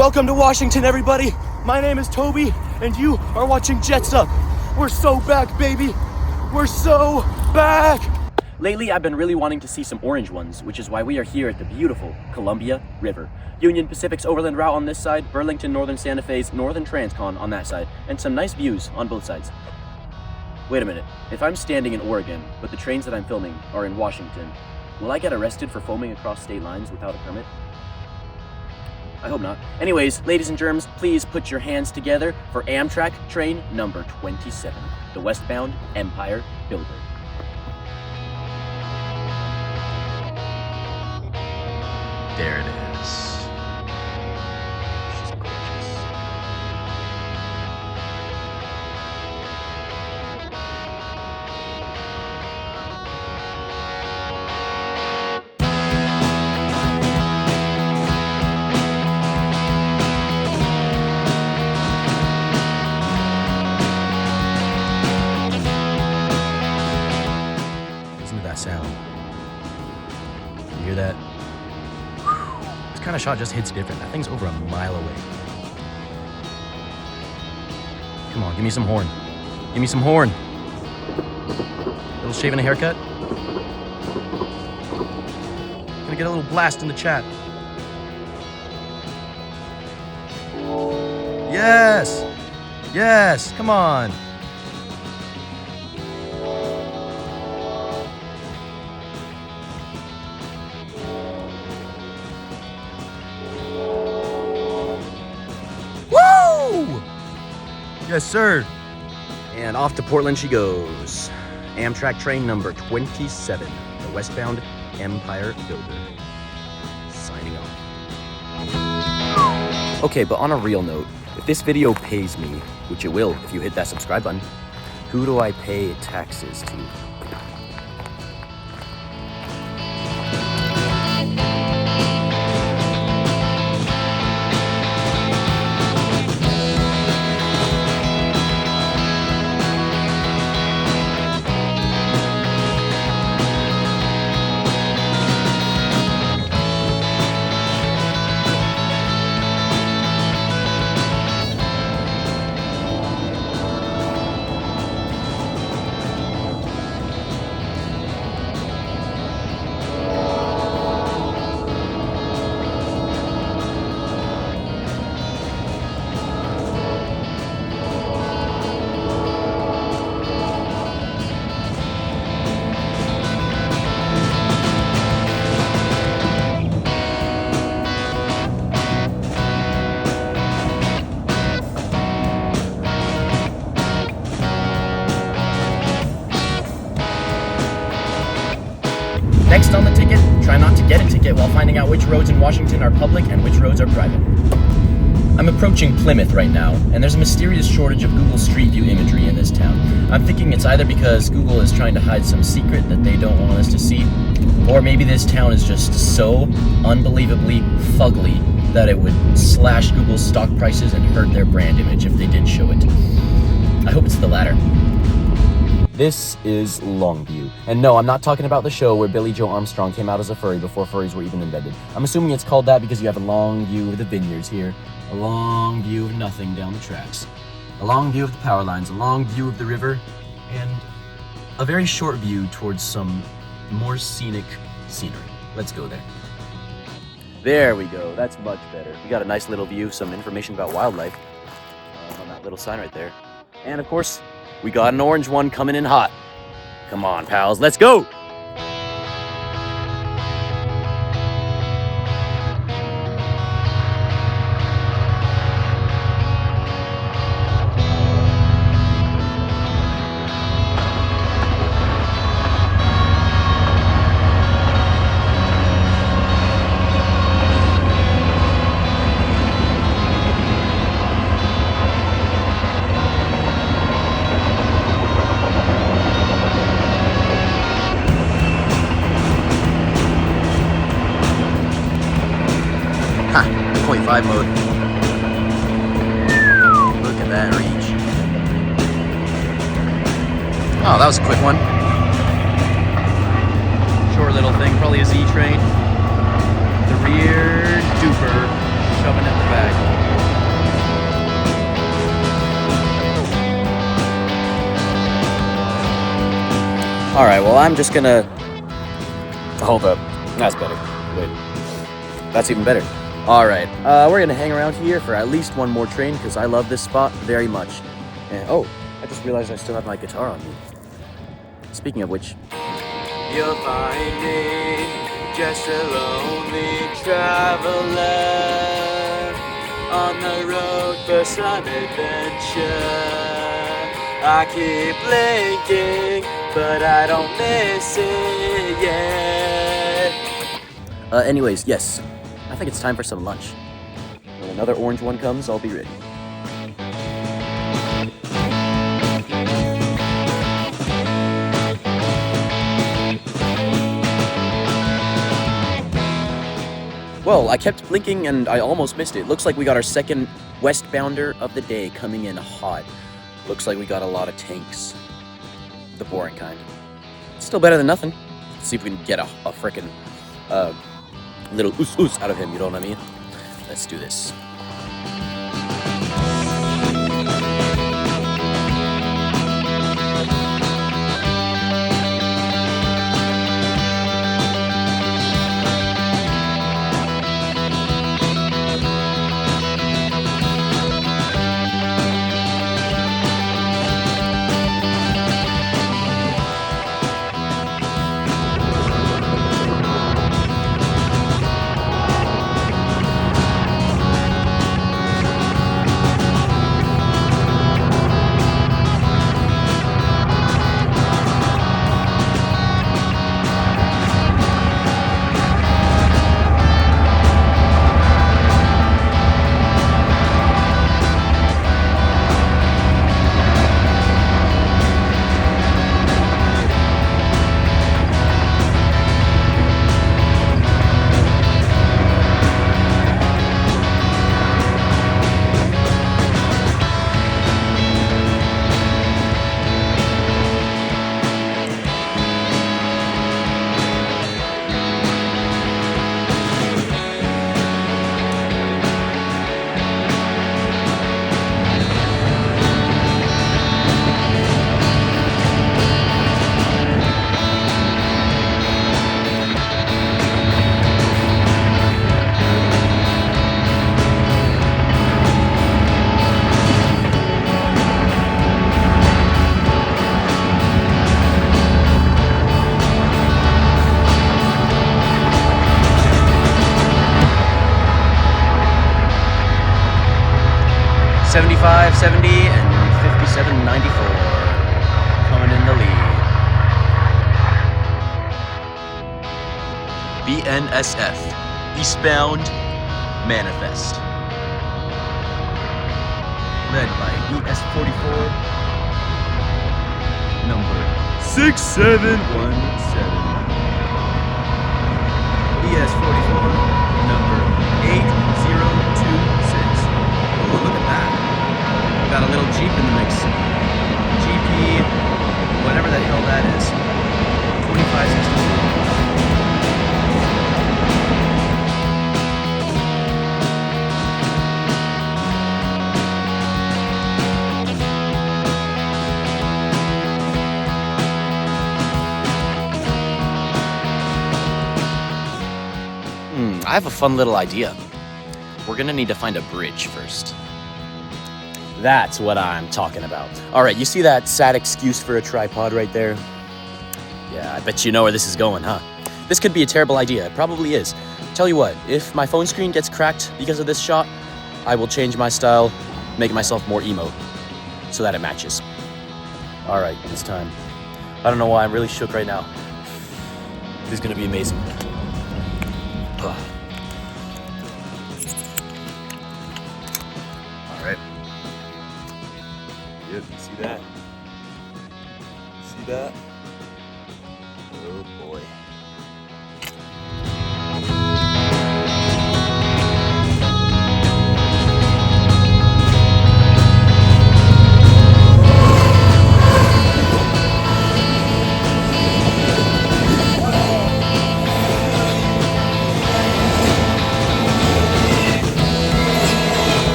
Welcome to Washington, everybody. My name is Toby, and you are watching Jets Up. We're so back, baby. We're so back. Lately, I've been really wanting to see some orange ones, which is why we are here at the beautiful Columbia River. Union Pacific's overland route on this side, Burlington Northern Santa Fe's Northern Transcon on that side, and some nice views on both sides. Wait a minute, if I'm standing in Oregon, but the trains that I'm filming are in Washington, will I get arrested for foaming across state lines without a permit? I hope not. Anyways, ladies and germs, please put your hands together for Amtrak train number 27, the westbound Empire Builder. There it is. She's gorgeous. Listen to that sound. You hear that? This kind of shot just hits different. That thing's over a mile away. Come on, give me some horn. Give me some horn. Little shave and a haircut. Gonna get a little blast in the chat. Yes! Yes! Come on! Yes, sir. And off to Portland she goes. Amtrak train number 27, the westbound Empire Builder. Signing off. Okay, but on a real note, if this video pays me, which it will if you hit that subscribe button, who do I pay taxes to? Next on the ticket, try not to get a ticket while finding out which roads in Washington are public and which roads are private. I'm approaching Plymouth right now, and there's a mysterious shortage of Google Street View imagery in this town. I'm thinking it's either because Google is trying to hide some secret that they don't want us to see, or maybe this town is just so unbelievably fugly that it would slash Google's stock prices and hurt their brand image if they did show it. I hope it's the latter. This is Longview. And no, I'm not talking about the show where Billy Joe Armstrong came out as a furry before furries were even invented. I'm assuming it's called that because you have a long view of the vineyards here, a long view of nothing down the tracks, a long view of the power lines, a long view of the river, and a very short view towards some more scenic scenery. Let's go there. There we go. That's much better. We got a nice little view, some information about wildlife on that little sign right there. And of course, we got an orange one coming in hot. Come on, pals, let's go! Ha! 0.5 mode. Look at that reach. Oh, that was a quick one. Short little thing, probably a Z train. The rear duper shoving at the back. Alright, well, I'm just gonna... Hold up. That's better. Wait. That's even better. Alright, we're gonna hang around here for at least one more train, because I love this spot very much. And, oh, I just realized I still have my guitar on me. Speaking of which... You'll find me just a lonely traveler on the road for some adventure. I keep blinking, but I don't miss it yet. Anyways, yes. I think it's time for some lunch. When another orange one comes, I'll be ready. Well, I kept blinking and I almost missed it. Looks like we got our second westbounder of the day coming in hot. Looks like we got a lot of tanks. The boring kind. Still better than nothing. Let's see if we can get a frickin' little oos out of him, you know what I mean? Let's do this. $75.70 and $57.94 coming in the lead. BNSF Eastbound Manifest, led by ES44 number 6717. ES44 number 8026. Oh, look at that. Got a little Jeep in the mix. GP, whatever the hell that is. 2562. I have a fun little idea. We're gonna need to find a bridge first. That's what I'm talking about. All right, you see that sad excuse for a tripod right there? Yeah, I bet you know where this is going, huh? This could be a terrible idea. It probably is. Tell you what, if my phone screen gets cracked because of this shot, I will change my style, make myself more emo, so that it matches. All right, it's time. I don't know why, I'm really shook right now. This is gonna be amazing. Ugh. All right. Yep, you see that? See that? Oh boy.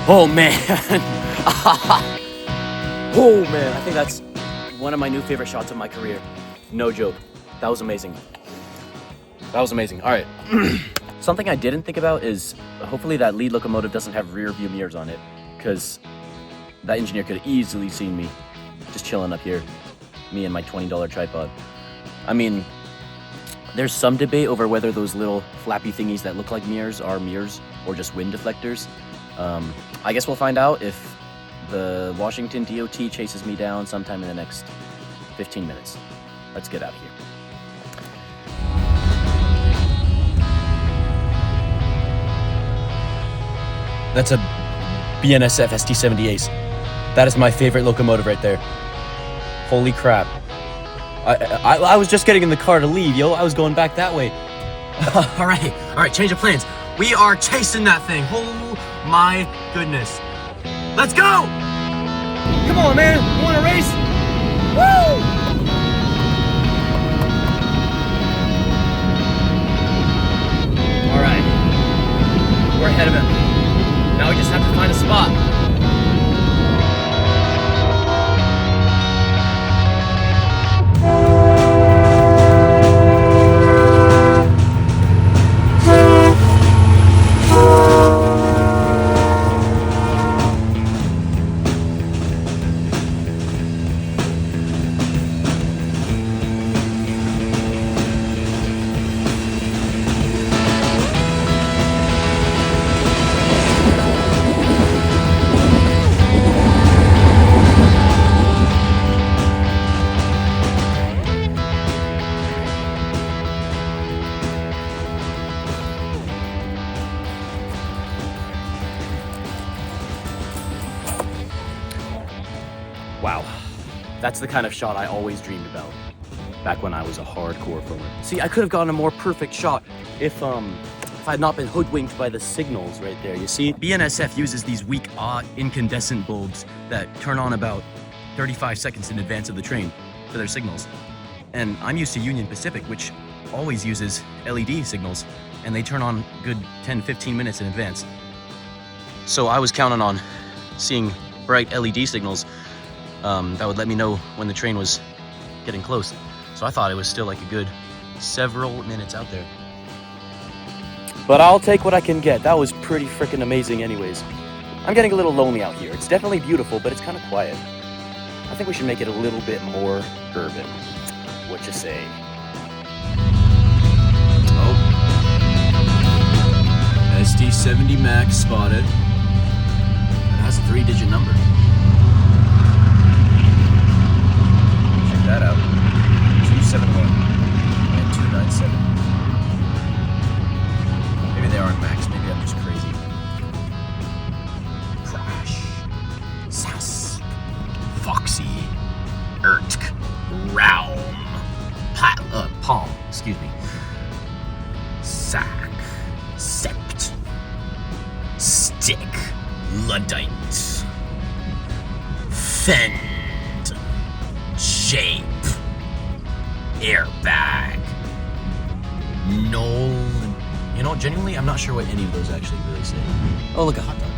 Oh man. Oh man, I think that's one of my new favorite shots of my career. No joke. That was amazing. That was amazing. All right. Something I didn't think about is hopefully that lead locomotive doesn't have rear view mirrors on it, because that engineer could have easily seen me just chilling up here, me and my $20 tripod. I mean, there's some debate over whether those little flappy thingies that look like mirrors are mirrors or just wind deflectors. I guess we'll find out if the Washington DOT chases me down sometime in the next 15 minutes. Let's get out of here. That's a BNSF ST-70 Ace. That is my favorite locomotive right there. Holy crap. I was just getting in the car to leave, yo. I was going back that way. All right, change of plans. We are chasing that thing. Oh my goodness. Let's go! Come on, man. You want to race? Woo! All right. We're ahead of him. Now we just have to find a spot. Wow, that's the kind of shot I always dreamed about back when I was a hardcore filmer. See, I could have gotten a more perfect shot if I had not been hoodwinked by the signals right there. You see, BNSF uses these weak incandescent bulbs that turn on about 35 seconds in advance of the train for their signals. And I'm used to Union Pacific, which always uses LED signals, and they turn on good 10-15 minutes in advance. So I was counting on seeing bright LED signals that would let me know when the train was getting close. So I thought it was still like a good several minutes out there. But I'll take what I can get. That was pretty freaking amazing anyways. I'm getting a little lonely out here. It's definitely beautiful, but it's kind of quiet. I think we should make it a little bit more urban. What you say? Oh. SD70 Max spotted. It has a 3-digit number. That out. 271 and 297. Maybe they aren't max, maybe I'm just crazy. Crash. Sass. Foxy. Ertk. Realm. Palm, excuse me. Sack. Sept. Stick. Luddite. Fend. Shape, airbag, Knoll. You know, genuinely, I'm not sure what any of those actually really say. Oh, look, a hot dog.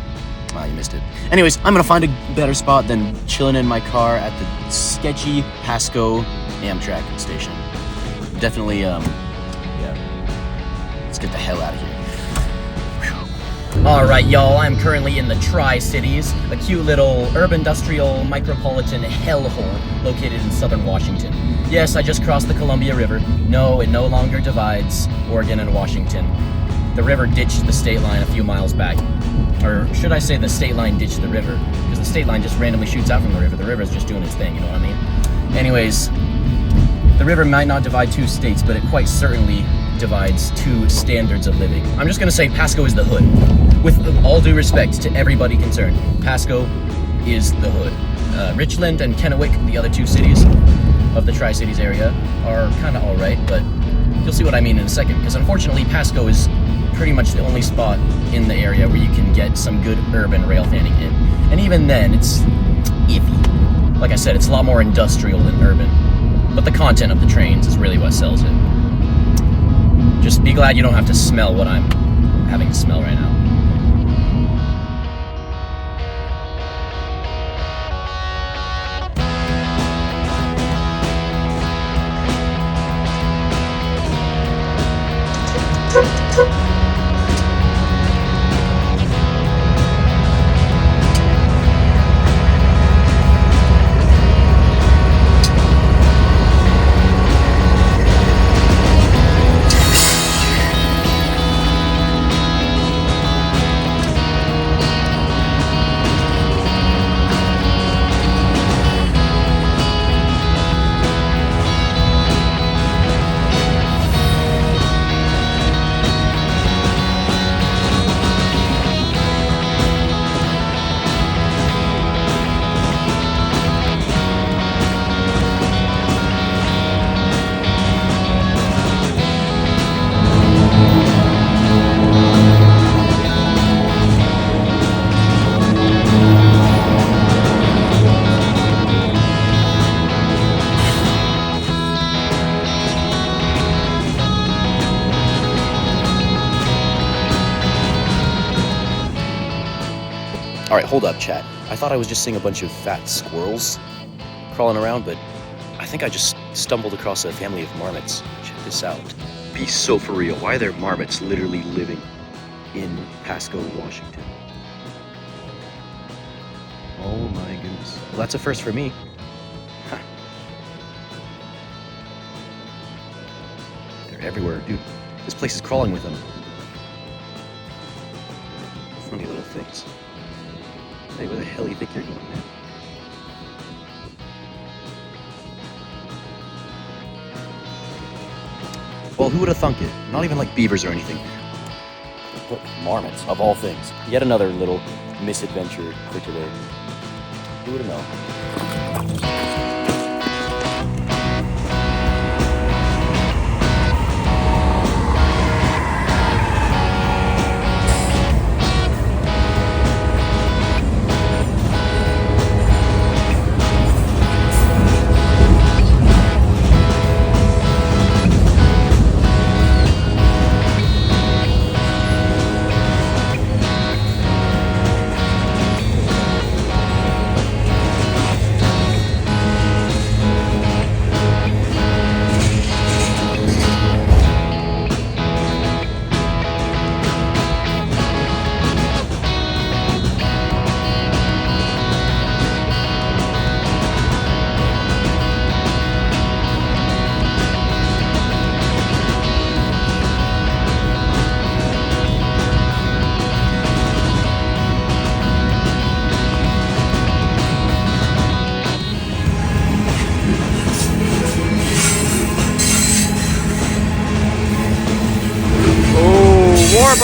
Ah, you missed it. Anyways, I'm gonna find a better spot than chilling in my car at the sketchy Pasco Amtrak station. Definitely, yeah. Let's get the hell out of here. Alright, y'all, I'm currently in the Tri-Cities, a cute little urban-industrial micropolitan hellhole located in southern Washington. Yes, I just crossed the Columbia River. No, it no longer divides Oregon and Washington. The river ditched the state line a few miles back. Or should I say the state line ditched the river? Because the state line just randomly shoots out from the river. The river's just doing its thing, you know what I mean? Anyways, the river might not divide two states, but it quite certainly divides two standards of living. I'm just gonna say Pasco is the hood. With all due respect to everybody concerned, Pasco is the hood. Richland and Kennewick, the other two cities of the Tri-Cities area, are kind of alright, but you'll see what I mean in a second, because unfortunately Pasco is pretty much the only spot in the area where you can get some good urban railfanning in. And even then, it's iffy. Like I said, it's a lot more industrial than urban, but the content of the trains is really what sells it. Just be glad you don't have to smell what I'm having to smell right now. All right, hold up, chat. I thought I was just seeing a bunch of fat squirrels crawling around, but I think I just stumbled across a family of marmots. Check this out. Be so for real. Why are there marmots literally living in Pasco, Washington? Oh my goodness. Well, that's a first for me. Huh. They're everywhere, dude. This place is crawling with them. Funny little things. Hey, where the hell do you think you're going, man? Well, who would have thunk it? Not even like beavers or anything. But marmots, of all things. Yet another little misadventure for today. Who would have known?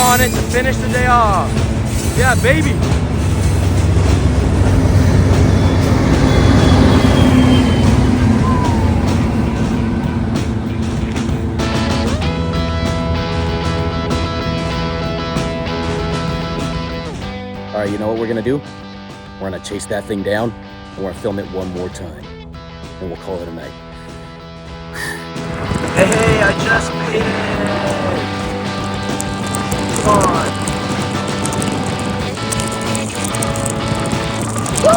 On it to finish the day off. Yeah, baby. All right, you know what we're gonna do? We're gonna chase that thing down, and we're gonna film it one more time, and we'll call it a night. Hey, I just made it. Come on. Woo!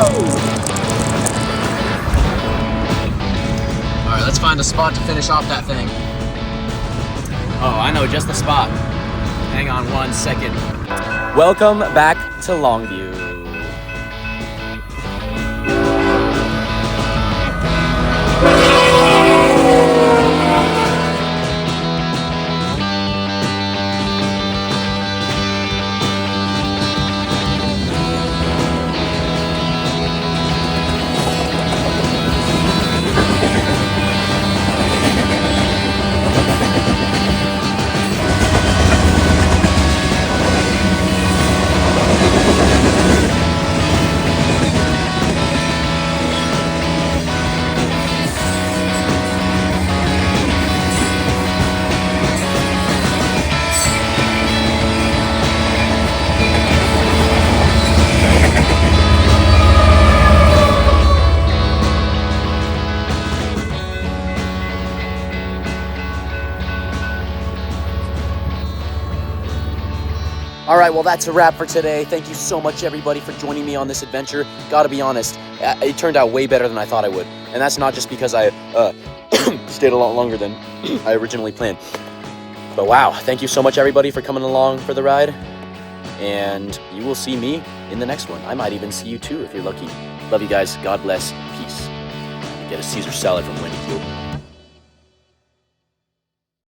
All right, let's find a spot to finish off that thing. Oh, I know just the spot. Hang on 1 second. Welcome back to Longview. All right, well, that's a wrap for today. Thank you so much, everybody, for joining me on this adventure. Gotta be honest, it turned out way better than I thought it would. And that's not just because I stayed a lot longer than I originally planned. But wow, thank you so much, everybody, for coming along for the ride. And you will see me in the next one. I might even see you too if you're lucky. Love you guys. God bless. Peace. Get a Caesar salad from Wendy's.